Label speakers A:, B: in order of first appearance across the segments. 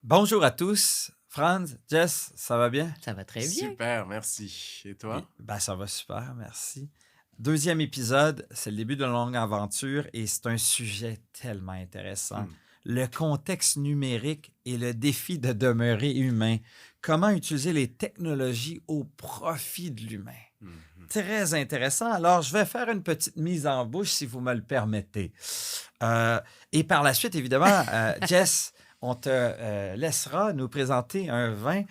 A: Bonjour à tous. Franz, Jess, ça va bien?
B: Ça va très bien.
C: Super, merci. Et toi?
A: Ça va super, merci. Deuxième épisode, c'est le début d'une longue aventure et c'est un sujet tellement intéressant. Le contexte numérique et le défi de demeurer humain. Comment utiliser les technologies au profit de l'humain. Très intéressant. Alors, je vais faire une petite mise en bouche, si vous me le permettez. Et par la suite, évidemment, Jess, on te laissera nous présenter un vin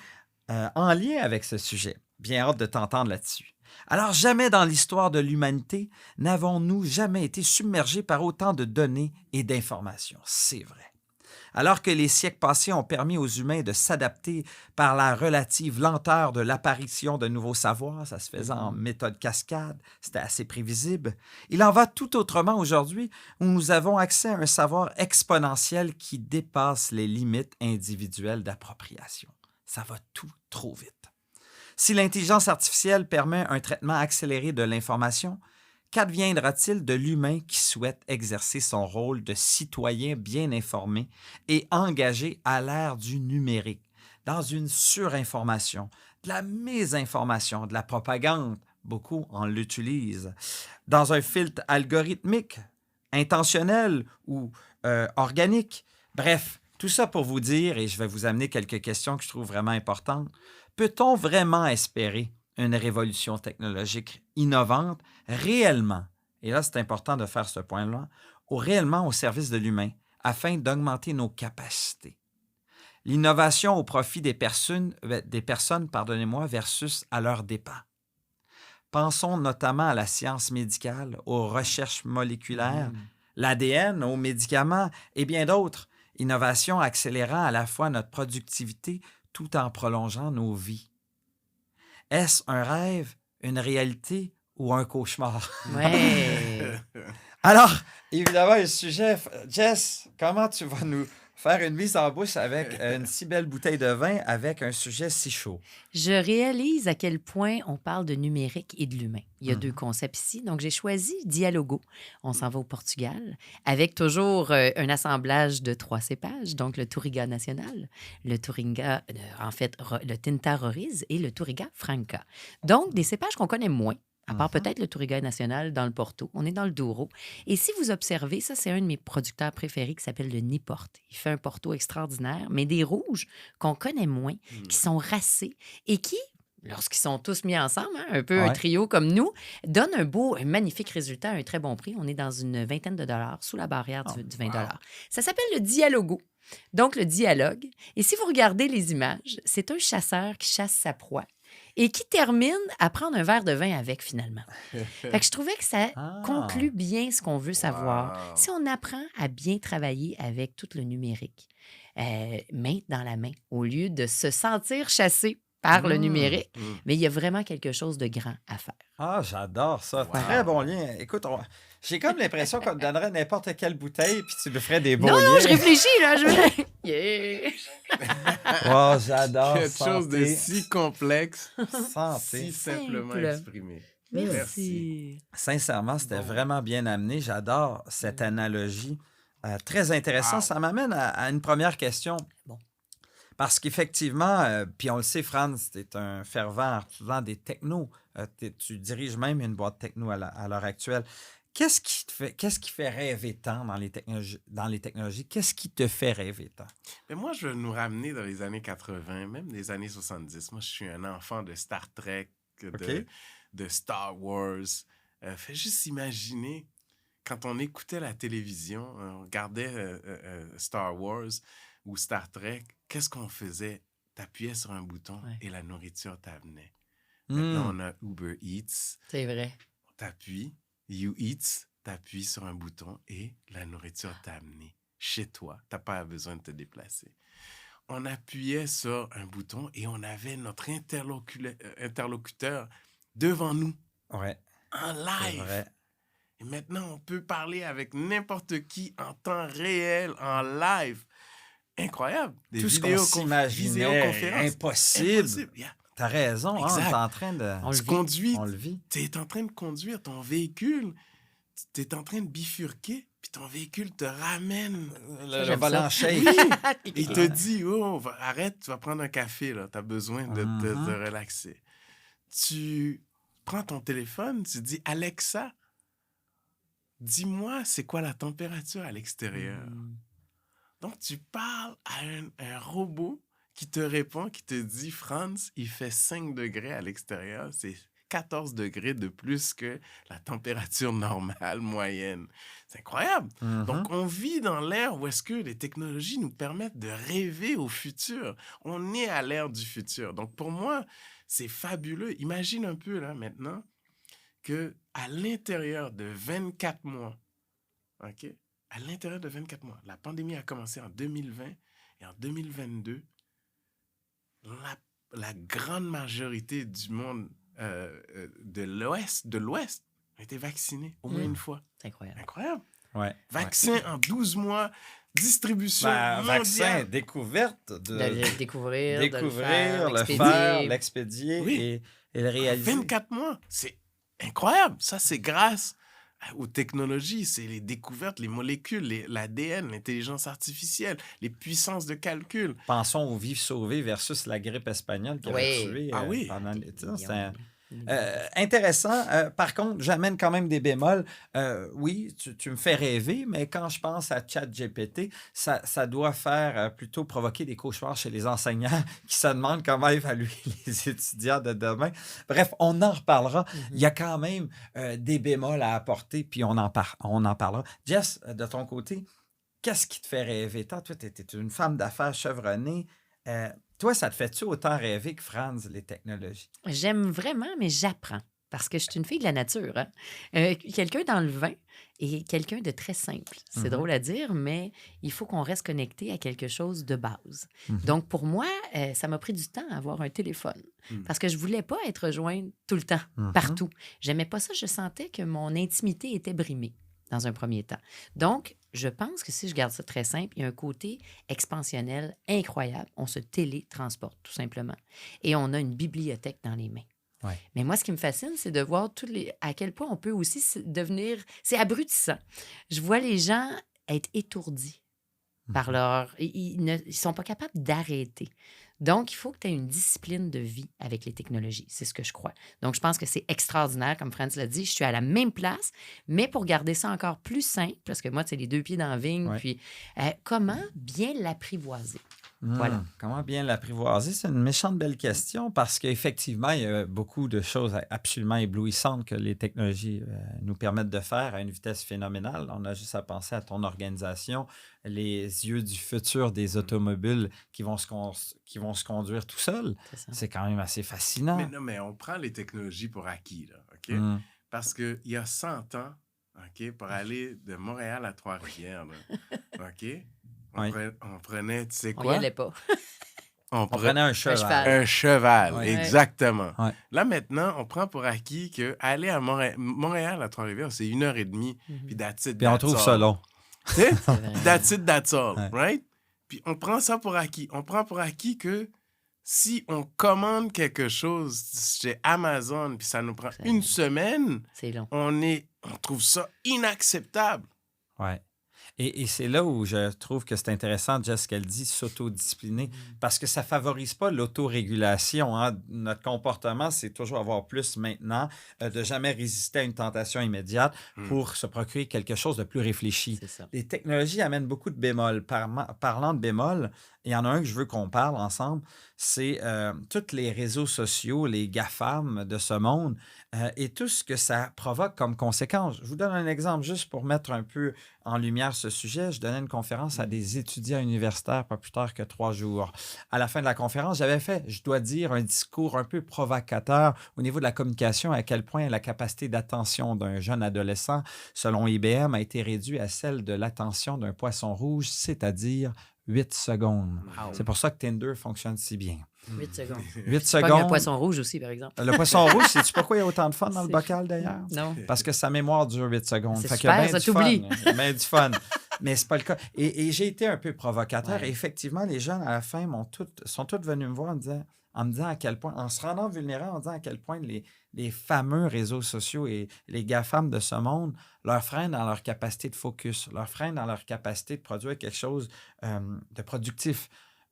A: en lien avec ce sujet. Bien hâte de t'entendre là-dessus. Alors, jamais dans l'histoire de l'humanité n'avons-nous jamais été submergés par autant de données et d'informations. C'est vrai. Alors que les siècles passés ont permis aux humains de s'adapter par la relative lenteur de l'apparition de nouveaux savoirs, ça se faisait en méthode cascade, c'était assez prévisible, il en va tout autrement aujourd'hui où nous avons accès à un savoir exponentiel qui dépasse les limites individuelles d'appropriation. Ça va tout trop vite. Si l'intelligence artificielle permet un traitement accéléré de l'information, qu'adviendra-t-il de l'humain qui souhaite exercer son rôle de citoyen bien informé et engagé à l'ère du numérique, dans une surinformation, de la mésinformation, de la propagande, beaucoup en l'utilisent, dans un filtre algorithmique, intentionnel ou organique. Bref, tout ça pour vous dire, et je vais vous amener quelques questions que je trouve vraiment importantes, peut-on vraiment espérer une révolution technologique innovante réellement, et là c'est important de faire ce point-là, réellement au service de l'humain afin d'augmenter nos capacités. L'innovation au profit des personnes versus à leurs dépens. Pensons notamment à la science médicale, aux recherches moléculaires, l'ADN, aux médicaments et bien d'autres. Innovation accélérant à la fois notre productivité tout en prolongeant nos vies. Est-ce un rêve, une réalité ou un cauchemar?
B: Ouais.
A: Alors, évidemment, le sujet, Jess, comment tu vas nous faire une mise en bouche avec une si belle bouteille de vin avec un sujet si chaud?
B: Je réalise à quel point on parle de numérique et de l'humain. Il y a deux concepts ici. Donc, j'ai choisi Dialogo. On s'en va au Portugal avec toujours un assemblage de 3 cépages. Donc, le Touriga Nacional, le Touriga, le Tinta Roriz et le Touriga Franca. Donc, des cépages qu'on connaît moins. À part peut-être le Touriga Nacional dans le Porto. On est dans le Douro. Et si vous observez, ça, c'est un de mes producteurs préférés qui s'appelle le Niporte. Il fait un Porto extraordinaire, mais des rouges qu'on connaît moins, qui sont racés et qui, lorsqu'ils sont tous mis ensemble, un peu un trio comme nous, donnent un magnifique résultat à un très bon prix. On est dans une vingtaine de dollars, sous la barrière du 20 $. Ça s'appelle le Dialogo. Donc, le dialogue. Et si vous regardez les images, c'est un chasseur qui chasse sa proie et qui termine à prendre un verre de vin avec, finalement. Fait que je trouvais que ça conclut bien ce qu'on veut savoir. Si on apprend à bien travailler avec tout le numérique, main dans la main, au lieu de se sentir chassé par le numérique, mais il y a vraiment quelque chose de grand à faire.
A: Ah, j'adore ça. Très bon lien. Écoute, j'ai comme l'impression qu'on te donnerait n'importe quelle bouteille puis tu nous ferais des beaux liens.
B: Non, je réfléchis, là. Yeah!
A: Oh, j'adore.
C: Quelque chose de si complexe,
A: Santé.
C: si simplement
B: Simple.
C: exprimé.
B: Merci.
A: Sincèrement, c'était vraiment bien amené. J'adore cette analogie. Très intéressant. Ça m'amène à une première question.
B: Bon.
A: Parce qu'effectivement, puis on le sait, Franz, tu es un fervent artisan des technos. Tu diriges même une boîte techno à l'heure actuelle. Qu'est-ce qui fait rêver tant dans les technologies? Qu'est-ce qui te fait rêver tant?
C: Mais moi, je veux nous ramener dans les années 80, même les années 70. Moi, je suis un enfant de Star Trek, de Star Wars. Fais juste imaginer, quand on écoutait la télévision, on regardait Star Wars ou Star Trek, qu'est-ce qu'on faisait? T'appuyais sur un bouton et la nourriture t'amenait. Maintenant, on a Uber Eats.
B: C'est vrai.
C: T'appuies, You Eats, t'appuies sur un bouton et la nourriture t'a amené chez toi. T'as pas besoin de te déplacer. On appuyait sur un bouton et on avait notre interlocuteur devant nous.
A: Ouais.
C: En live.
A: C'est vrai.
C: Et maintenant, on peut parler avec n'importe qui en temps réel, en live. Incroyable.
A: Des tout ce qu'on s'imaginait impossible. Yeah. T'as raison, t'es en train de...
C: On le vit. Tu es en train de conduire ton véhicule. Tu es en train de bifurquer. puis ton véhicule te ramène.
A: Le
B: j'aime
A: volant
B: ça.
A: shake.
C: Et il te dit, oh, arrête, tu vas prendre un café, là. Tu as besoin de te relaxer. Tu prends ton téléphone, tu dis, Alexa, dis-moi, c'est quoi la température à l'extérieur? Donc, tu parles à un robot qui te répond, qui te dit, Franz, il fait 5 degrés à l'extérieur. C'est 14 degrés de plus que la température normale moyenne. C'est incroyable. Donc, on vit dans l'ère où est-ce que les technologies nous permettent de rêver au futur. On est à l'ère du futur. Donc, pour moi, c'est fabuleux. Imagine un peu, là, maintenant, qu'à l'intérieur de 24 mois, OK? À l'intérieur de 24 mois, la pandémie a commencé en 2020 et en 2022, la grande majorité du monde de l'Ouest a été vacciné au moins une fois.
B: C'est incroyable.
C: Incroyable.
A: Ouais.
C: Vaccin en 12 mois, distribution mondiale.
A: Vaccin, découverte.
B: De découvrir,
A: le faire, l'expédier et le réaliser.
C: 24 mois, c'est incroyable. Ça, c'est grâce aux technologies, c'est les découvertes, les molécules, l'ADN, l'intelligence artificielle, les puissances de calcul.
A: Pensons aux vies sauvées versus la grippe espagnole qui avait tué pendant l'été. Intéressant. Par contre, j'amène quand même des bémols. Oui, tu me fais rêver, mais quand je pense à ChatGPT, ça doit faire plutôt provoquer des cauchemars chez les enseignants qui se demandent comment évaluer les étudiants de demain. Bref, on en reparlera. Il y a quand même des bémols à apporter, puis on en parlera. Jess, de ton côté, qu'est-ce qui te fait rêver? Toi, tu es une femme d'affaires chevronnée. Toi, ça te fait-tu autant rêver que Franz, les technologies?
B: J'aime vraiment, mais j'apprends. Parce que je suis une fille de la nature. Hein? Quelqu'un dans le vin et quelqu'un de très simple. C'est drôle à dire, mais il faut qu'on reste connecté à quelque chose de base. Donc, pour moi, ça m'a pris du temps à avoir un téléphone. Parce que je voulais pas être rejointe tout le temps, partout. J'aimais pas ça. Je sentais que mon intimité était brimée dans un premier temps. Donc, je pense que si je garde ça très simple, il y a un côté expansionnel incroyable. On se télétransporte, tout simplement. Et on a une bibliothèque dans les mains.
A: Ouais.
B: Mais moi, ce qui me fascine, c'est de voir à quel point on peut aussi devenir... C'est abrutissant. Je vois les gens être étourdis par leur... Ils ne sont pas capables d'arrêter. Donc, il faut que tu aies une discipline de vie avec les technologies. C'est ce que je crois. Donc, je pense que c'est extraordinaire, comme Franz l'a dit. Je suis à la même place, mais pour garder ça encore plus simple, parce que moi, c'est les deux pieds dans la vigne, puis comment bien l'apprivoiser? Voilà.
A: Comment bien l'apprivoiser? C'est une méchante belle question parce qu'effectivement, il y a beaucoup de choses absolument éblouissantes que les technologies nous permettent de faire à une vitesse phénoménale. On a juste à penser à ton organisation, les yeux du futur des automobiles qui vont se conduire tout seuls. C'est quand même assez fascinant.
C: Mais on prend les technologies pour acquis, là, OK? Parce qu'il y a 100 ans, OK, pour aller de Montréal à Trois-Rivières, là, OK? On prenait, tu sais quoi?
B: On n'y allait pas.
A: On prenait un cheval.
C: Un cheval,
A: Ouais.
C: exactement.
A: Ouais.
C: Là, maintenant, on prend pour acquis qu'aller à Montréal à Trois-Rivières, c'est 1h30, puis that's it,
A: Puis on trouve ça long.
C: Tu sais? That's it, that's all, right? Puis on prend ça pour acquis. On prend pour acquis que si on commande quelque chose chez Amazon, puis ça nous prend une semaine,
B: c'est long.
C: On trouve ça inacceptable.
A: Ouais. Et c'est là où je trouve que c'est intéressant, Jess, qu'elle dit, s'autodiscipliner, parce que ça ne favorise pas l'autorégulation. Hein. Notre comportement, c'est toujours avoir plus maintenant, de jamais résister à une tentation immédiate pour se procurer quelque chose de plus réfléchi. Les technologies amènent beaucoup de bémols. Parlant de bémols, il y en a un que je veux qu'on parle ensemble, c'est tous les réseaux sociaux, les GAFAM de ce monde et tout ce que ça provoque comme conséquence. Je vous donne un exemple juste pour mettre un peu en lumière ce sujet. Je donnais une conférence à des étudiants universitaires pas plus tard que 3 jours. À la fin de la conférence, j'avais fait, je dois dire, un discours un peu provocateur au niveau de la communication, à quel point la capacité d'attention d'un jeune adolescent, selon IBM, a été réduite à celle de l'attention d'un poisson rouge, c'est-à-dire 8 secondes. Wow. C'est pour ça que Tinder fonctionne si bien.
B: 8 secondes.
A: 8
B: secondes.
A: Pas
B: un poisson rouge aussi, par exemple.
A: Le poisson rouge, sais-tu pourquoi il y a autant de fun dans le bocal, d'ailleurs?
B: Non.
A: Parce que sa mémoire dure 8 secondes.
B: C'est
A: fait
B: super,
A: qu'il y a
B: ça t'oublie.
A: bien du fun. Mais c'est pas le cas. Et j'ai été un peu provocateur. Et effectivement, les jeunes, à la fin, sont tous venus me voir en me disant « en me disant à quel point, en se rendant vulnérable, en disant à quel point les fameux réseaux sociaux et les GAFAM de ce monde leur freinent dans leur capacité de focus, leur freinent dans leur capacité de produire quelque chose de productif,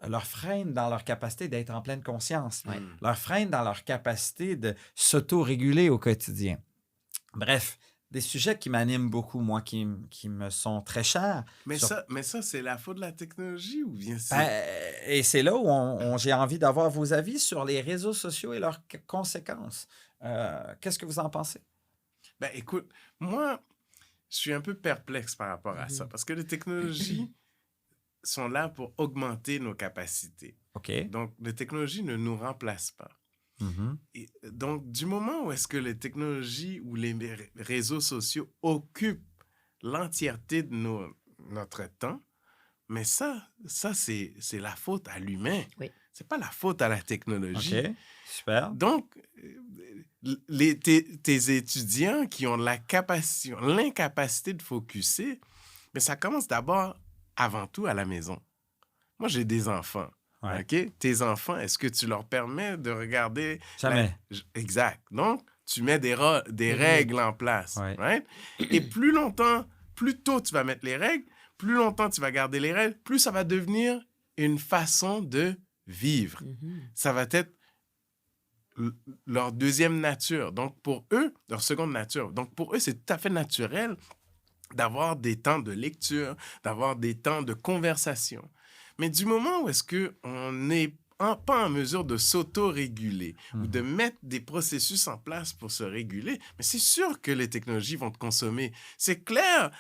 A: leur freinent dans leur capacité d'être en pleine conscience, leur freinent dans leur capacité de s'auto-réguler au quotidien. Bref, des sujets qui m'animent beaucoup, moi, qui me sont très chers.
C: Mais ça, c'est la faute de la technologie ou bien c'est...
A: Et c'est là où j'ai envie d'avoir vos avis sur les réseaux sociaux et leurs conséquences. Qu'est-ce que vous en pensez?
C: Ben, écoute, moi, je suis un peu perplexe par rapport à ça parce que les technologies sont là pour augmenter nos capacités.
A: OK.
C: Donc, les technologies ne nous remplacent pas. Et donc, du moment où est-ce que les technologies ou les réseaux sociaux occupent l'entièreté de notre temps, mais ça c'est la faute à l'humain.
B: Oui.
C: C'est pas la faute à la technologie.
A: OK, super.
C: Donc, tes étudiants qui ont l'incapacité de focusser, mais ça commence d'abord, avant tout, à la maison. Moi, j'ai des enfants.
A: Ouais.
C: OK? Tes enfants, est-ce que tu leur permets de regarder...
A: Jamais.
C: Exact. Donc, tu mets des règles en place.
A: Ouais.
C: Right? Et plus tôt tu vas mettre les règles, plus longtemps tu vas garder les règles, plus ça va devenir une façon de vivre. Ça va être leur deuxième nature. Donc, pour eux, leur seconde nature. Donc, pour eux, c'est tout à fait naturel d'avoir des temps de lecture, d'avoir des temps de conversation. Mais du moment où est-ce qu'on n'est pas en mesure de s'auto-réguler ou de mettre des processus en place pour se réguler, mais c'est sûr que les technologies vont te consommer. C'est clair,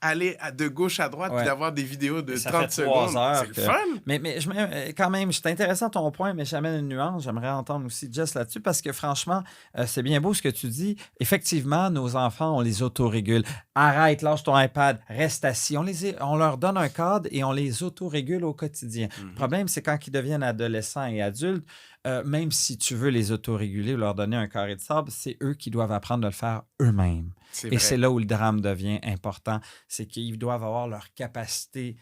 C: aller de gauche à droite puis d'avoir des vidéos de 30 secondes, c'est le fun.
A: Mais quand même, c'est intéressant ton point, mais j'amène une nuance. J'aimerais entendre aussi Jess là-dessus parce que franchement, c'est bien beau ce que tu dis. Effectivement, nos enfants, on les autorégule. Arrête, lâche ton iPad, reste assis. On leur donne un cadre et on les autorégule au quotidien. Le problème, c'est quand ils deviennent adolescents et adultes, même si tu veux les autoréguler ou leur donner un carré de sable, c'est eux qui doivent apprendre de le faire eux-mêmes. Et c'est là où le drame devient important. C'est qu'ils doivent avoir leur capacité,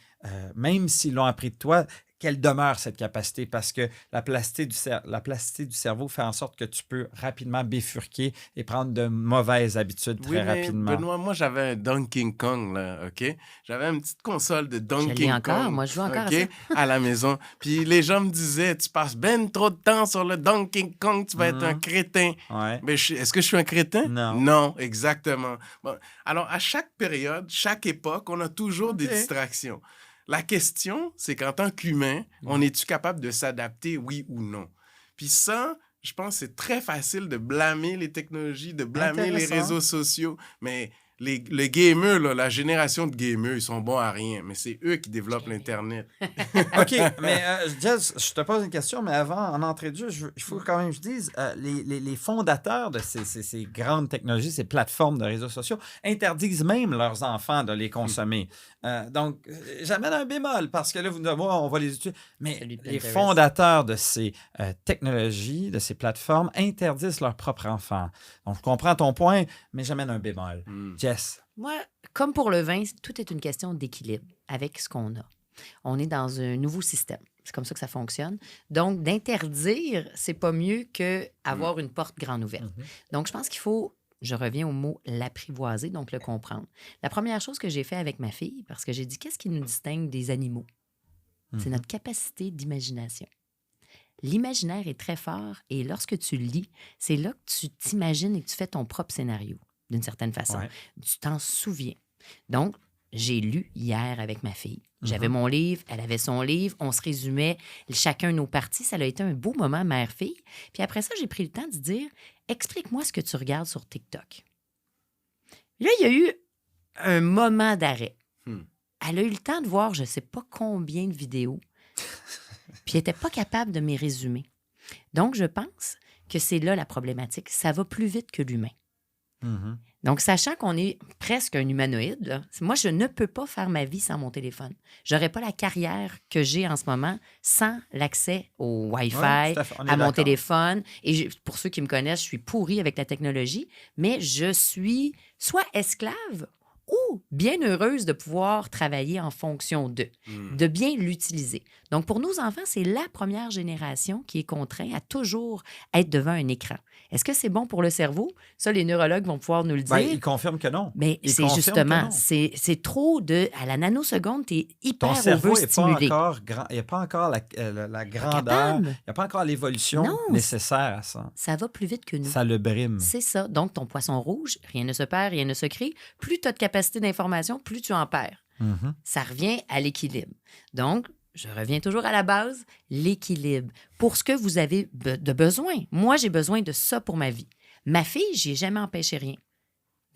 A: même s'ils l'ont appris de toi, qu'elle demeure cette capacité parce que la plasticité du cerveau fait en sorte que tu peux rapidement bifurquer et prendre de mauvaises habitudes très rapidement.
C: Benoît, moi, j'avais un Donkey Kong, là, OK? J'avais une petite console de Donkey Kong.
B: Je l'ai encore, moi, je joue encore à ça.
C: À la maison. Puis les gens me disaient, tu passes ben trop de temps sur le Donkey Kong, tu vas être un crétin.
A: Ouais.
C: Mais est-ce que je suis un crétin?
A: Non.
C: Non, exactement. Bon, alors, à chaque période, chaque époque, on a toujours des distractions. La question, c'est qu'en tant qu'humain, on est-tu capable de s'adapter, oui ou non? Puis ça, je pense que c'est très facile de blâmer les technologies, de blâmer les réseaux sociaux, mais les gamers, là, la génération de gamers, ils sont bons à rien, mais c'est eux qui développent l'Internet.
A: OK, mais Jess, je te pose une question, mais avant, en entrée de jeu, il faut quand même que je dise, les fondateurs de ces grandes technologies, ces plateformes de réseaux sociaux, interdisent même leurs enfants de les consommer. Donc, j'amène un bémol, parce que là, vous nous dites, on va les utiliser. Mais les fondateurs de ces technologies, de ces plateformes, interdisent leurs propres enfants. Donc, je comprends ton point, mais j'amène un bémol. Jess?
B: Moi, comme pour le vin, tout est une question d'équilibre avec ce qu'on a. On est dans un nouveau système. C'est comme ça que ça fonctionne. Donc, d'interdire, c'est pas mieux qu'avoir une porte grande ouverte. Donc, je pense qu'il faut, je reviens au mot l'apprivoiser, donc le comprendre. La première chose que j'ai fait avec ma fille, parce que j'ai dit, qu'est-ce qui nous distingue des animaux? C'est notre capacité d'imagination. L'imaginaire est très fort et lorsque tu lis, c'est là que tu t'imagines et que tu fais ton propre scénario, d'une certaine façon.
A: Ouais.
B: Tu t'en souviens. Donc, j'ai lu hier avec ma fille. J'avais mon livre, elle avait son livre, on se résumait chacun nos parties. Ça a été un beau moment mère-fille. Puis après ça, j'ai pris le temps de dire, explique-moi ce que tu regardes sur TikTok. Là, il y a eu un moment d'arrêt. Elle a eu le temps de voir je ne sais pas combien de vidéos. Puis elle n'était pas capable de m'y résumer. Donc, je pense que c'est là la problématique. Ça va plus vite que l'humain. Donc, sachant qu'on est presque un humanoïde, là, moi, je ne peux pas faire ma vie sans mon téléphone. Je n'aurais pas la carrière que j'ai en ce moment sans l'accès au Wi-Fi, à mon téléphone. Et pour ceux qui me connaissent, je suis pourrie avec la technologie, mais je suis soit esclave ou bien heureuse de pouvoir travailler en fonction d'eux, de bien l'utiliser. Donc, pour nos enfants, c'est la première génération qui est contrainte à toujours être devant un écran. Est-ce que c'est bon pour le cerveau? Ça, les neurologues vont pouvoir nous le dire.
A: Ben, ils confirment que non.
B: Mais
A: Ils
B: c'est
A: confirment que
B: justement,
A: non.
B: c'est trop de... À la nanoseconde, tu es
A: Ton
B: hyper
A: cerveau n'est pas
B: overstimulé.
A: encore grand. Il n'y a pas encore la grandeur.
B: capable.
A: Il n'y a pas encore l'évolution
B: Non,
A: nécessaire à ça.
B: Ça va plus vite que nous.
A: Ça le brime.
B: C'est ça. Donc, ton poisson rouge, rien ne se perd, rien ne se crée. Plus tu as de capacité d'information, plus tu en perds.
A: Mhm.
B: Ça revient à l'équilibre. Donc, je reviens toujours à la base, l'équilibre. Pour ce que vous avez de besoin. Moi, j'ai besoin de ça pour ma vie. Ma fille, j'ai jamais empêché rien.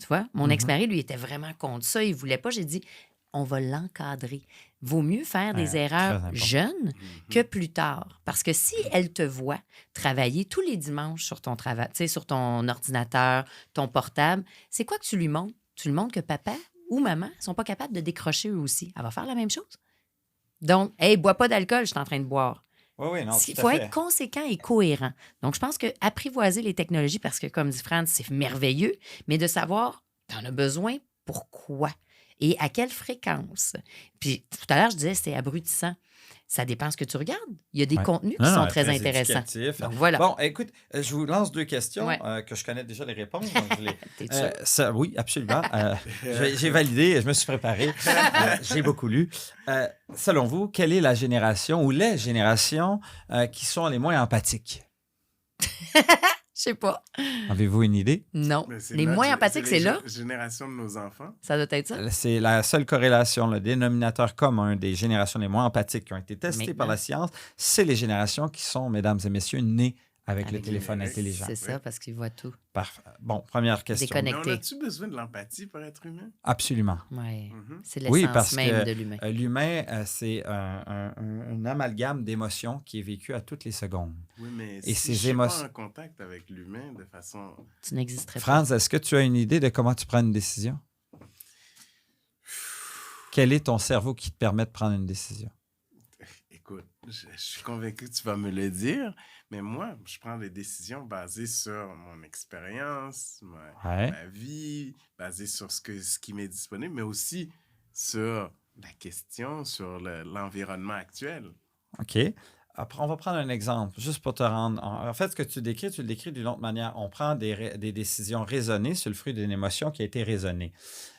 B: Tu vois, mon ex-mari, lui, était vraiment contre ça. Il voulait pas. J'ai dit, on va l'encadrer. Vaut mieux faire des erreurs
A: très important.
B: jeunes que plus tard. Parce que si elle te voit travailler tous les dimanches sur ton travail, tu sais, sur ton ordinateur, ton portable, c'est quoi que tu lui montres? Tu lui montres que papa ou maman ne sont pas capables de décrocher eux aussi. Elle va faire la même chose. Donc, hey, bois pas d'alcool, je suis en train de boire.
A: Oui, non,
B: Il faut être conséquent et cohérent. Donc, je pense qu'apprivoiser les technologies, parce que, comme dit Franz, c'est merveilleux, mais de savoir, tu en as besoin, pourquoi et à quelle fréquence. Puis, tout à l'heure, je disais, c'est abrutissant. Ça dépend ce que tu regardes. Il y a des contenus qui sont très intéressants.
A: éducatif.
B: Donc, voilà.
A: Bon, écoute, je vous lance 2 questions
B: Ouais.
A: que je connais déjà les réponses. Donc je les-
B: T'es sûr?
A: oui, absolument. J'ai validé, je me suis préparé. J'ai beaucoup lu. Selon vous, quelle est la génération ou les générations qui sont les moins empathiques?
B: Je sais pas.
A: Avez-vous une idée?
B: Non.
C: Mais c'est
B: Les
C: notre
B: moins empathiques, c'est là.
C: Génération de nos enfants.
B: Ça doit être ça.
A: C'est la seule corrélation, le dénominateur commun des générations les moins empathiques qui ont été testées par
B: Maintenant.
A: la science, c'est les générations qui sont, mesdames et messieurs, nées avec le
B: Avec
A: téléphone
C: le-
A: intelligent.
B: C'est ça, parce qu'il voit tout.
A: Parfait. Bon, première question.
B: Déconnect-
C: Mais
B: Connecté.
C: on a-tu besoin de l'empathie pour être humain?
A: Absolument.
B: Oui.
C: Mhm.
B: C'est l'essence
A: Oui, parce
B: même
A: que
B: de l'humain.
A: l'humain, c'est un amalgame d'émotions qui est vécu à toutes les secondes.
C: Oui, mais
A: Et
C: si
A: ces
C: je suis
A: émotions-
C: pas en contact avec l'humain de façon...
B: Tu n'existerais pas.
A: Franz, est-ce que tu as une idée de comment tu prends une décision? Quel est ton cerveau qui te permet de prendre une décision?
C: Écoute, je suis convaincu que tu vas me le dire, mais moi, je prends des décisions basées sur mon expérience,
A: Ouais.
C: ma vie, basées sur ce qui m'est disponible, mais aussi sur la question, sur l'environnement actuel.
A: OK. Après, on va prendre un exemple, juste pour te rendre... En fait, ce que tu le décris d'une autre manière. On prend des décisions raisonnées sur le fruit d'une émotion qui a été raisonnée.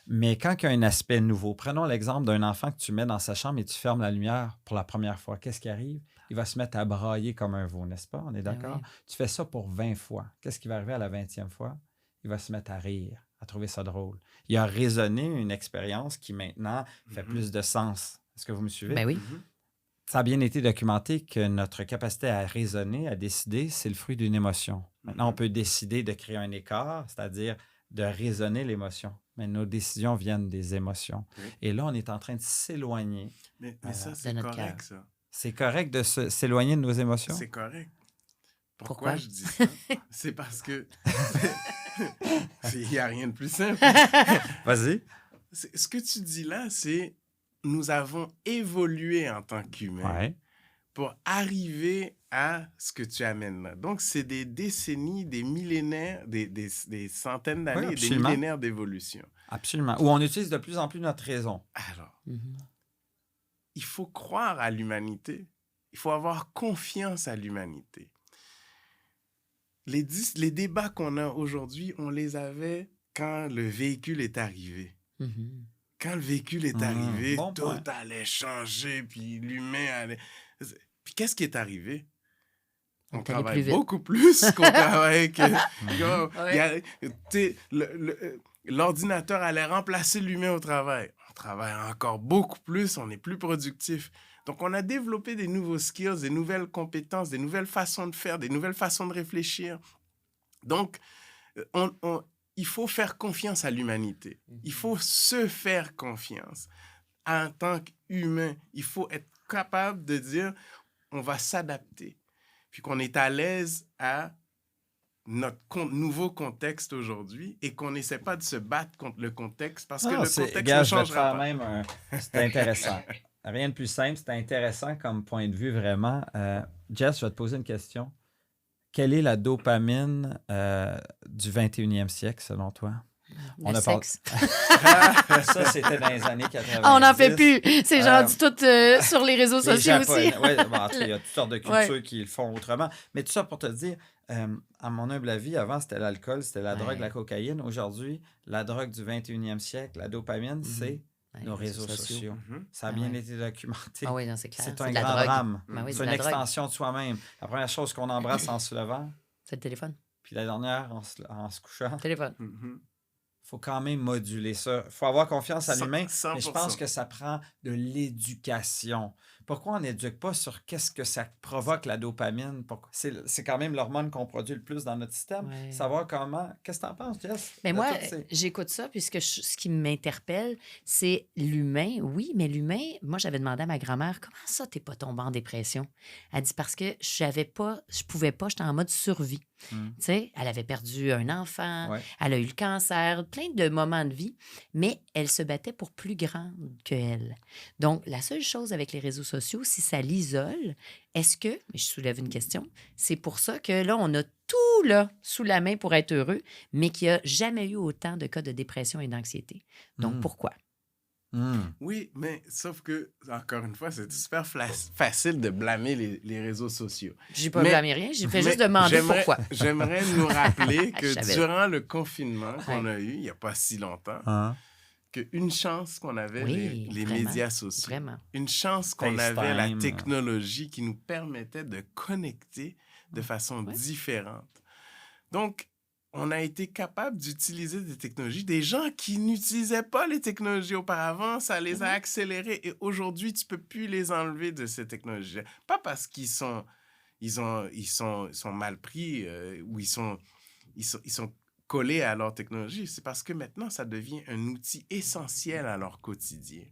A: Mais quand il y a un aspect nouveau, prenons l'exemple d'un enfant que tu mets dans sa chambre et tu fermes la lumière pour la première fois. Qu'est-ce qui arrive? Il va se mettre à brailler comme un veau, n'est-ce pas? On est d'accord?
B: oui.
A: Tu fais ça pour 20 fois. Qu'est-ce qui va arriver à la 20e fois? Il va se mettre à rire, à trouver ça drôle. Il a raisonné une expérience qui maintenant fait plus de sens. Est-ce que vous me suivez?
B: Ben oui.
C: Mhm.
A: Ça a bien été documenté que notre capacité à raisonner, à décider, c'est le fruit d'une émotion. Maintenant, on peut décider de créer un écart, c'est-à-dire de raisonner l'émotion. Mais nos décisions viennent des émotions.
C: Oui.
A: Et là, on est en train de s'éloigner.
C: Mais ça, c'est
B: notre
C: correct,
B: cœur.
C: ça.
A: C'est correct de s'éloigner de nos émotions?
C: C'est correct.
B: Pourquoi?
C: Pourquoi je dis ça? C'est parce que... Il n'y a rien de plus simple.
A: Vas-y.
C: Ce que tu dis là, c'est nous avons évolué en tant qu'humains
A: Ouais.
C: pour arriver à ce que tu amènes là. Donc, c'est des décennies, des millénaires, des centaines d'années, des
A: absolument.
C: millénaires d'évolution.
A: Absolument. Où on utilise de plus en plus notre raison.
C: Alors,
B: Mhm.
C: il faut croire à l'humanité. Il faut avoir confiance à l'humanité. Les débats qu'on a aujourd'hui, on les avait quand le véhicule est arrivé.
B: Mhm.
C: Quand le véhicule est arrivé,
A: bon
C: tout
A: point.
C: allait changer, puis l'humain allait... Puis qu'est-ce qui est arrivé?
B: On
C: On
B: est allé
C: travaille
B: plus vite.
C: beaucoup plus qu'on travaille que...
B: Ouais.
C: Il y a- tu sais, l'ordinateur allait remplacer l'humain au travail. On travaille encore beaucoup plus, on est plus productif. Donc, on a développé des nouveaux skills, des nouvelles compétences, des nouvelles façons de faire, des nouvelles façons de réfléchir. Donc, il faut faire confiance à l'humanité. Il faut se faire confiance. En tant qu'humain, il faut être capable de dire, on va s'adapter. Puis qu'on est à l'aise à notre nouveau contexte aujourd'hui et qu'on n'essaie pas de se battre contre le contexte parce que le contexte
A: gars,
C: ne
A: je vais te
C: changera
A: faire
C: pas.
A: même c'est intéressant. Rien de plus simple, c'est intéressant comme point de vue vraiment. Jess, je vais te poser une question. Quelle est la dopamine du 21e siècle selon toi? On
B: Le
A: a parlé-
B: sexe.
A: Ça, c'était dans les années 90.
B: Ah, on n'en fait plus. C'est genre
A: Euh,
B: du tout sur les réseaux
A: Les
B: sociaux aussi.
A: Japonais, ouais, bon, en tout cas, il y a toutes sortes de cultures
B: Ouais.
A: qui le font autrement. Mais tout ça pour te dire, à mon humble avis, avant, c'était l'alcool, c'était la drogue,
B: Ouais.
A: la cocaïne. Aujourd'hui, la drogue du 21e siècle, la dopamine, c'est
B: Ouais,
A: nos réseaux sociaux.
C: Mhm.
A: Ça a
B: Ah
A: bien
B: ouais.
A: été documenté.
B: Ah oui, non, c'est clair.
A: C'est
B: C'est
A: un
B: de la
A: grand
B: drogue.
A: drame.
B: Ben oui,
A: C'est
B: c'est
A: une
B: de la drogue.
A: extension de soi-même. La première chose qu'on embrasse en se levant,
B: C'est le téléphone.
A: puis la dernière en se couchant.
B: Téléphone.
C: Mhm.
A: Faut quand même moduler ça. Faut avoir confiance en
C: Cent-
A: l'humain, mais je
C: 100%.
A: pense que ça prend de l'éducation. Pourquoi on n'éduque pas sur qu'est-ce que ça provoque la dopamine? C'est quand même l'hormone qu'on produit le plus dans notre système.
B: Ouais.
A: Savoir comment... Qu'est-ce que tu en penses, Jess?
B: Mais
A: de
B: moi,
A: toutes ces-
B: j'écoute ça puisque ce qui m'interpelle, c'est l'humain. Oui, mais l'humain, moi, j'avais demandé à ma grand-mère, comment ça, t'es pas tombée en dépression? Elle dit parce que je pouvais pas, j'étais en mode survie.
A: Hmm.
B: Tu sais, elle avait perdu un enfant,
A: Ouais.
B: elle a eu le cancer, plein de moments de vie, mais elle se battait pour plus grande qu'elle. Donc, la seule chose avec les réseaux sociaux, si ça l'isole, est-ce que, mais je soulève une question, c'est pour ça que là, on a tout là sous la main pour être heureux, mais qu'il n'y a jamais eu autant de cas de dépression et d'anxiété. Donc,
A: Mm.
B: pourquoi?
C: Oui, mais sauf que, encore une fois, c'est super facile de blâmer les réseaux sociaux.
B: J'ai pas
C: Mais-
B: blâmé rien, j'ai fait
C: Mais
B: juste demander
C: j'aimerais-
B: pourquoi.
C: J'aimerais nous rappeler
B: Je
C: que
B: savais.
C: durant le confinement qu'on
B: Ouais.
C: a eu, il n'y a pas si longtemps,
A: Hein?
C: qu'une chance qu'on avait
B: Oui,
C: les
B: vraiment,
C: médias sociaux.
B: Vraiment.
C: Une chance qu'on avait la
A: FaceTime.
C: technologie qui nous permettait de connecter de façon
B: Ouais.
C: différente. Donc, on a été capable d'utiliser des technologies. Des gens qui n'utilisaient pas les technologies auparavant, ça les a accélérés. Et aujourd'hui, tu ne peux plus les enlever de ces technologies. Pas parce qu'ils sont mal pris ou ils sont collés à leur technologie. C'est parce que maintenant, ça devient un outil essentiel à leur quotidien.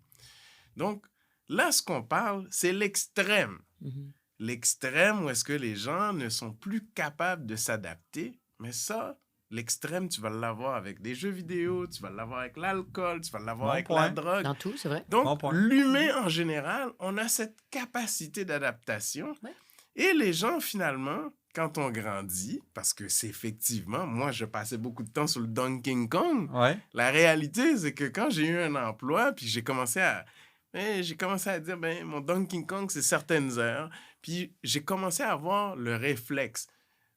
C: Donc, là, ce qu'on parle, c'est l'extrême.
B: Mhm.
C: L'extrême où est-ce que les gens ne sont plus capables de s'adapter. Mais ça, l'extrême, tu vas l'avoir avec des jeux vidéo, tu vas l'avoir avec l'alcool, tu vas l'avoir
A: Bon
C: avec
A: point.
C: la drogue.
B: Dans tout, c'est vrai.
C: Donc,
A: Bon point.
C: l'humain en général, on a cette capacité d'adaptation.
B: Ouais.
C: Et les gens, finalement, quand on grandit, parce que c'est effectivement, moi, je passais beaucoup de temps sur le Donkey Kong.
A: Ouais.
C: La réalité, c'est que quand j'ai eu un emploi, puis j'ai commencé à dire, mon Donkey Kong, c'est certaines heures. Puis j'ai commencé à avoir le réflexe.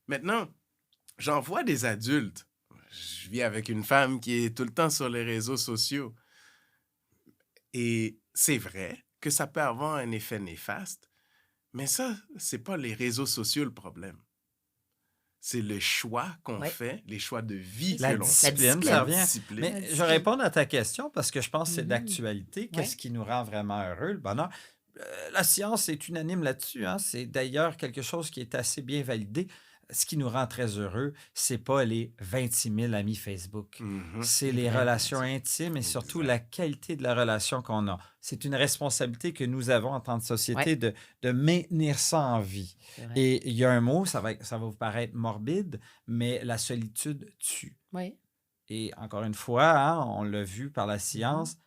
C: Maintenant, j'en vois des adultes. Je vis avec une femme qui est tout le temps sur les réseaux sociaux. Et c'est vrai que ça peut avoir un effet néfaste, mais ça, c'est pas les réseaux sociaux le problème. C'est le choix qu'on
B: Ouais.
C: fait, les choix de vie
A: La
C: que l'on
A: discipline,
C: fait.
A: ça revient.
C: discipline.
A: Mais je vais répondre à ta question parce que je pense que c'est
B: Mhm.
A: d'actualité. Qu'est-ce
B: Ouais.
A: qui nous rend vraiment heureux, le bonheur? La science est unanime là-dessus. Hein? C'est d'ailleurs quelque chose qui est assez bien validé. Ce qui nous rend très heureux, c'est pas les 26 000 amis Facebook.
C: Mhm.
A: C'est les
B: vrai.
A: relations intimes et surtout
C: Exact.
A: la qualité de la relation qu'on a. C'est une responsabilité que nous avons en tant que société
B: Ouais.
A: de maintenir ça en vie.
B: C'est vrai.
A: Et il y a un mot, ça va vous paraître morbide, mais la solitude tue.
B: Oui.
A: Et encore une fois, hein, on l'a vu par la science,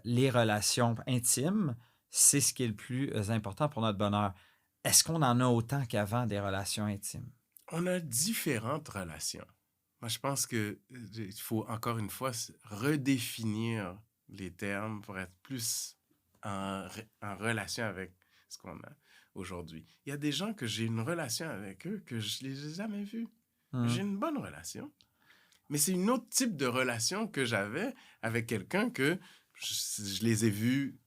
A: les relations intimes, c'est ce qui est le plus important pour notre bonheur. Est-ce qu'on en a autant qu'avant des relations intimes?
C: On a différentes relations. Moi, je pense qu'il faut encore une fois redéfinir les termes pour être plus en relation avec ce qu'on a aujourd'hui. Il y a des gens que j'ai une relation avec eux que je ne les ai jamais vus. J'ai une bonne relation. Mais c'est un autre type de relation que j'avais avec quelqu'un que je les ai vus,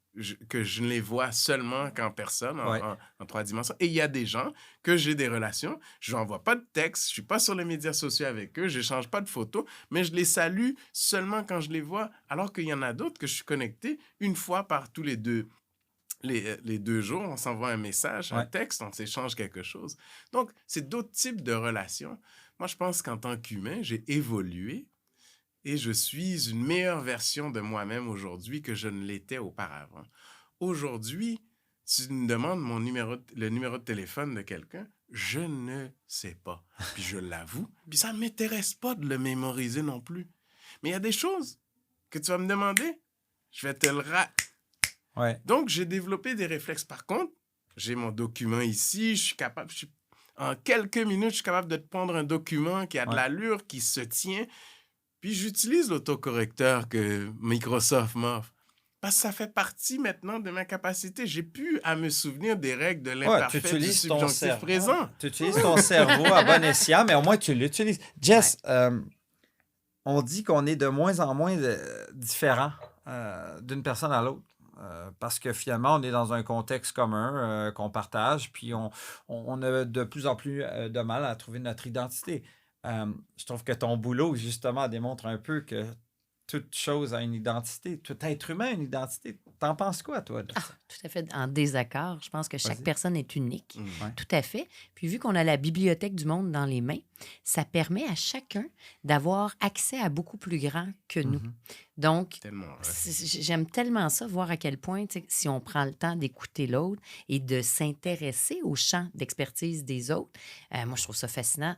C: que je ne les vois seulement qu'en personne, en 3 dimensions. Et il y a des gens que j'ai des relations, je n'envoie pas de texte, je ne suis pas sur les médias sociaux avec eux, je n'échange pas de photos, mais je les salue seulement quand je les vois, alors qu'il y en a d'autres que je suis connecté une fois par tous les 2 jours, on s'envoie un message, un texte, on s'échange quelque chose. Donc, c'est d'autres types de relations. Moi, je pense qu'en tant qu'humain, j'ai évolué et je suis une meilleure version de moi-même aujourd'hui que je ne l'étais auparavant. Aujourd'hui, tu me demandes le numéro de téléphone de quelqu'un, je ne sais pas. Puis je l'avoue, puis ça ne m'intéresse pas de le mémoriser non plus. Mais il y a des choses que tu vas me demander, je vais te le
A: Ouais.
C: Donc, j'ai développé des réflexes. Par contre, j'ai mon document ici, en quelques minutes, je suis capable de te prendre un document qui a de l'allure, qui se tient. Puis j'utilise l'autocorrecteur que Microsoft m'offre. Parce que ça fait partie maintenant de ma capacité. J'ai pu à me souvenir des règles de
A: Ouais, tu
C: l'imparfait du
A: utilises ton
C: subjonctif
A: cerveau.
C: présent.
A: Tu utilises ton cerveau à bon escient, mais au moins tu l'utilises. Jess, on dit qu'on est de moins en moins différent d'une personne à l'autre. Parce que finalement, on est dans un contexte commun qu'on partage, puis on a de plus en plus de mal à trouver notre identité. Je trouve que ton boulot, justement, démontre un peu que toute chose a une identité. Tout être humain a une identité. T'en penses quoi, toi, de ça?
B: Tout à fait en désaccord. Je pense que chaque
A: Vas-y.
B: personne est unique.
A: Ouais.
B: Tout à fait. Puis vu qu'on a la bibliothèque du monde dans les mains, ça permet à chacun d'avoir accès à beaucoup plus grand que nous.
A: Mhm.
B: Donc,
C: Tellement vrai.
B: j'aime tellement ça, voir à quel point, tu sais, si on prend le temps d'écouter l'autre et de s'intéresser au champ d'expertise des autres, moi, je trouve ça fascinant.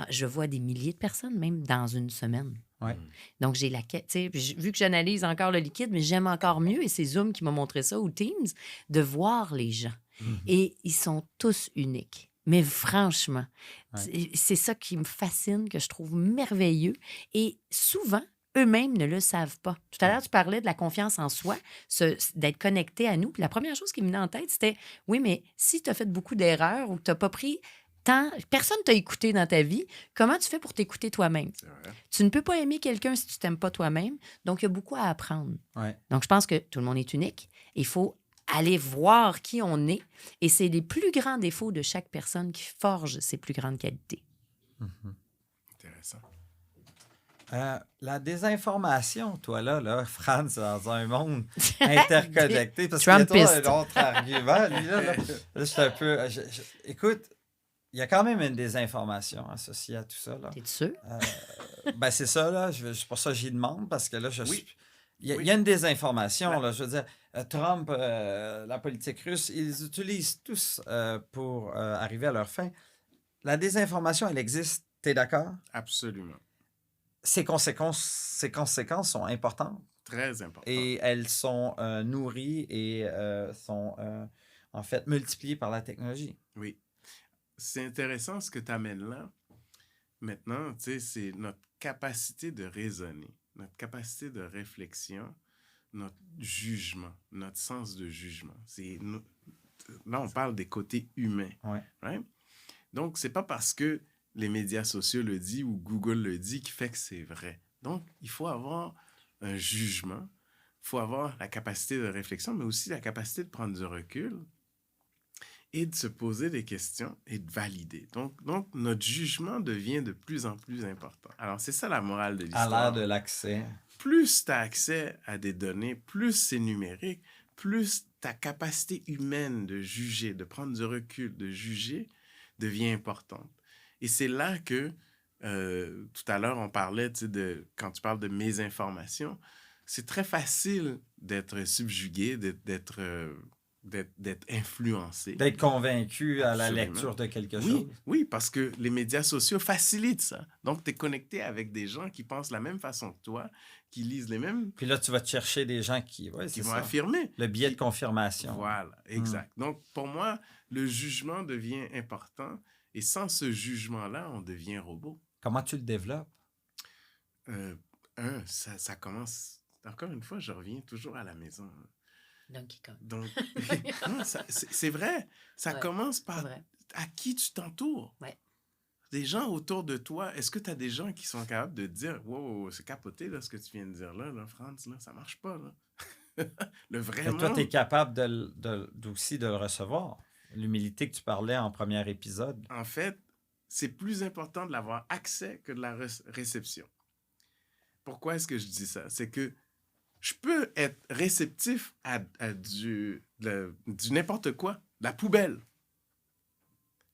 B: Je vois des milliers de personnes, même dans une semaine.
A: Ouais.
B: Donc, j'ai la quête, tu sais, vu que j'analyse encore le liquide, mais j'aime encore mieux, et c'est Zoom qui m'a montré ça, ou Teams, de voir les gens.
A: Mhm.
B: Et ils sont tous uniques. Mais franchement,
A: Ouais.
B: c'est ça qui me fascine, que je trouve merveilleux. Et souvent, eux-mêmes ne le savent pas. Tout à l'heure, tu parlais de la confiance en soi, d'être connecté à nous. Puis la première chose qui me venait en tête, c'était, oui, mais si tu as fait beaucoup d'erreurs ou que tu n'as pas pris personne t'a écouté dans ta vie, comment tu fais pour t'écouter toi-même?
C: C'est vrai.
B: Tu ne peux pas aimer quelqu'un si tu t'aimes pas toi-même. Donc, il y a beaucoup à apprendre.
A: Ouais.
B: Donc, je pense que tout le monde est unique. Il faut aller voir qui on est. Et c'est les plus grands défauts de chaque personne qui forgent ses plus grandes qualités.
A: Mhm.
C: Intéressant.
A: La désinformation, toi, là, Franz, dans un monde interconnecté, parce qu'il y a toi
B: Trumpiste.
A: un autre argument. Lui, là, je suis un peu... écoute, il y a quand même une désinformation associée à tout ça. Là.
B: T'es sûr?
A: Ben, c'est ça, là. C'est pour ça que j'y demande, parce que là,
C: Oui.
A: il y a une désinformation, là. Je veux dire, Trump, la politique russe, ils utilisent tous pour arriver à leur fin. La désinformation, elle existe. T'es d'accord?
C: Absolument.
A: Ses conséquences sont importantes
C: Très important.
A: et elles sont nourries et sont en fait multipliées par la technologie.
C: Oui. C'est intéressant ce que tu amènes là. Maintenant, tu sais, c'est notre capacité de raisonner, notre capacité de réflexion, notre jugement, notre sens de jugement. Là, on parle des côtés humains.
A: Ouais.
C: Right? Donc, c'est pas parce que les médias sociaux le disent ou Google le dit qui fait que c'est vrai. Donc, il faut avoir un jugement, il faut avoir la capacité de réflexion, mais aussi la capacité de prendre du recul et de se poser des questions et de valider. Donc notre jugement devient de plus en plus important. Alors, c'est ça la morale de
A: À
C: l'histoire.
A: l'ère de l'accès.
C: Plus tu as accès à des données, plus c'est numérique, plus ta capacité humaine de juger, de prendre du recul, de juger, devient importante. Et c'est là que, tout à l'heure, on parlait, quand tu parles de mésinformation, c'est très facile d'être subjugué, d'être influencé.
A: D'être convaincu à la
C: Absolument.
A: lecture de quelque
C: Oui,
A: chose.
C: oui, parce que les médias sociaux facilitent ça. Donc, tu es connecté avec des gens qui pensent la même façon que toi, qui lisent les mêmes,
A: Puis là, tu vas te chercher des gens qui
C: qui
A: c'est
C: vont
A: ça.
C: affirmer.
A: Le biais de confirmation.
C: Voilà, exact. Donc, pour moi, le jugement devient important et sans ce jugement-là, on devient robot.
A: Comment tu le développes?
C: Ça commence... Encore une fois, je reviens toujours à la maison.
B: Donkey Kong.
C: Donc, non, c'est vrai. Ça
B: Ouais,
C: commence
B: c'est
C: par
B: vrai.
C: à qui tu t'entoures.
B: Ouais.
C: Des gens autour de toi, est-ce que tu as des gens qui sont capables de te dire « Wow, c'est capoté là, ce que tu viens de dire là, Franz, là, ça marche pas. » là. Le vrai
A: Mais toi,
C: monde.
A: tu es capable aussi de le recevoir. L'humilité que tu parlais en premier épisode.
C: En fait, c'est plus important de l'avoir accès que de la réception. Pourquoi est-ce que je dis ça? C'est que je peux être réceptif à du n'importe quoi, de la poubelle.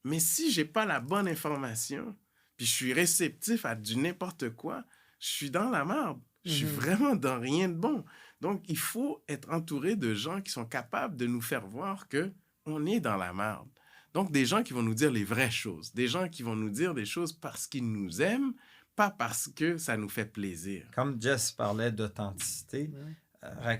C: Mais si j'ai pas la bonne information, puis je suis réceptif à du n'importe quoi, je suis dans la merde. Je suis vraiment dans rien de bon. Donc, il faut être entouré de gens qui sont capables de nous faire voir que on est dans la merde. Donc, des gens qui vont nous dire les vraies choses. Des gens qui vont nous dire des choses parce qu'ils nous aiment, pas parce que ça nous fait plaisir.
A: Comme Jess parlait d'authenticité,
B: Ouais.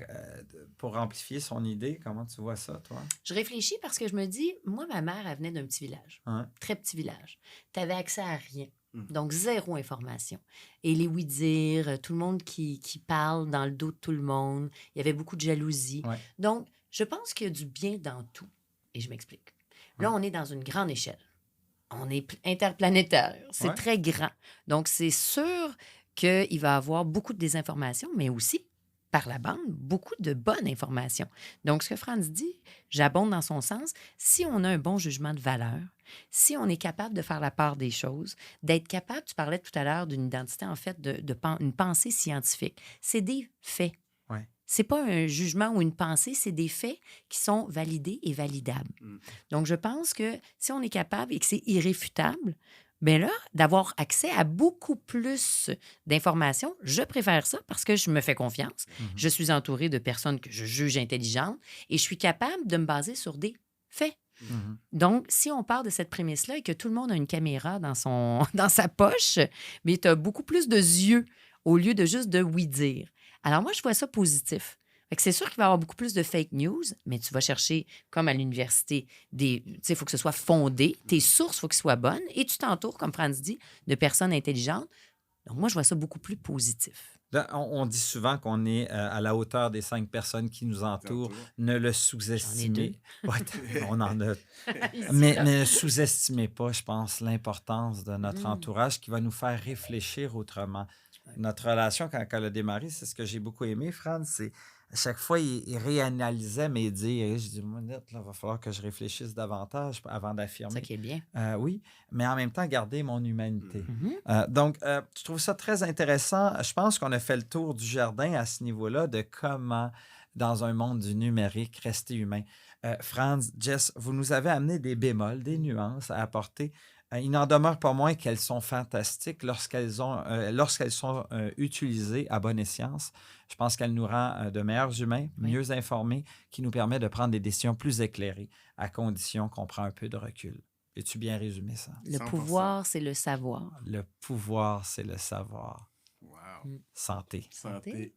A: pour amplifier son idée, comment tu vois ça, toi?
B: Je réfléchis parce que je me dis, moi, ma mère, elle venait d'un petit village.
A: Ouais.
B: Très petit village. Tu avais accès à rien. Donc, zéro information. Et les oui-dire, tout le monde qui parle dans le dos de tout le monde. Il y avait beaucoup de jalousie.
A: Ouais.
B: Donc, je pense qu'il y a du bien dans tout. Et je m'explique. Là,
A: Ouais.
B: on est dans une grande échelle. On est interplanétaire. C'est
A: Ouais.
B: très grand. Donc, c'est sûr qu'il va y avoir beaucoup de désinformation, mais aussi, par la bande, beaucoup de bonnes informations. Donc, ce que Franz dit, j'abonde dans son sens. Si on a un bon jugement de valeur, si on est capable de faire la part des choses, d'être capable, tu parlais tout à l'heure d'une identité, en fait, une pensée scientifique. C'est des faits.
A: Ouais.
B: C'est pas un jugement ou une pensée, c'est des faits qui sont validés et validables. Donc, je pense que si on est capable et que c'est irréfutable, bien là, d'avoir accès à beaucoup plus d'informations, je préfère ça parce que je me fais confiance. Je suis entourée de personnes que je juge intelligentes et je suis capable de me baser sur des faits. Donc, si on part de cette prémisse-là et que tout le monde a une caméra dans sa poche, mais tu as beaucoup plus de yeux au lieu de juste de oui-dire. Alors, moi, je vois ça positif. Fait que c'est sûr qu'il va y avoir beaucoup plus de fake news, mais tu vas chercher, comme à l'université, il faut que ce soit fondé, tes sources, il faut qu'elles soient bonnes, et tu t'entoures, comme Franz dit, de personnes intelligentes. Donc, moi, je vois ça beaucoup plus positif.
A: Là, on dit souvent qu'on est à la hauteur des 5 personnes qui nous entourent. Ne le sous-estimez. Ouais, on en a. Mais ne sous-estimez pas, je pense, l'importance de notre entourage qui va nous faire réfléchir autrement. Notre relation, quand elle a démarré, c'est ce que j'ai beaucoup aimé, Franz, c'est à chaque fois, il réanalysait mes dires. Je dis, moi, là, il va falloir que je réfléchisse davantage avant d'affirmer.
B: C'est ça qui est bien.
A: Oui, mais en même temps, garder mon humanité. Donc, je trouve ça très intéressant. Je pense qu'on a fait le tour du jardin à ce niveau-là de comment, dans un monde du numérique, rester humain. Franz, Jess, vous nous avez amené des bémols, des nuances à apporter. Il n'en demeure pas moins qu'elles sont fantastiques lorsqu'elles sont utilisées à bon escient. Je pense qu'elles nous rendent de meilleurs humains, mieux informés, qui nous permet de prendre des décisions plus éclairées, à condition qu'on prend un peu de recul. As-tu bien résumé ça?
B: Le
C: 100%.
B: pouvoir, c'est le savoir.
A: Le pouvoir, c'est le savoir.
C: Wow.
A: Santé.
C: Santé.